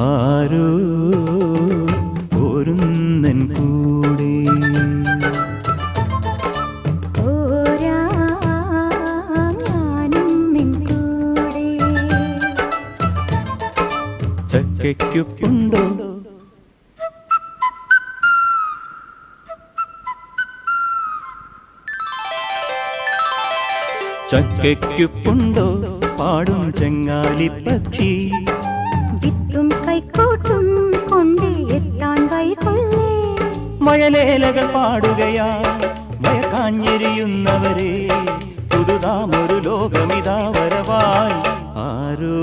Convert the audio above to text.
ആരോ പോരുന്നൻ കൂടെ ചക്കയ്ക്കുണ്ടോ ചക്കയ്ക്കുണ്ടോ പാടും ചെങ്ങാലി പക്ഷി വിത്തും കൈക്കോട്ടും കൊണ്ട് എത്താൻ വൈകൊള്ളേ മയലേലകൾ പാടുകയാ മയക്കാഞ്ഞെരിയുന്നവരെ പുതുതാമൊരു ലോകമിതാ വരവായി ആരോ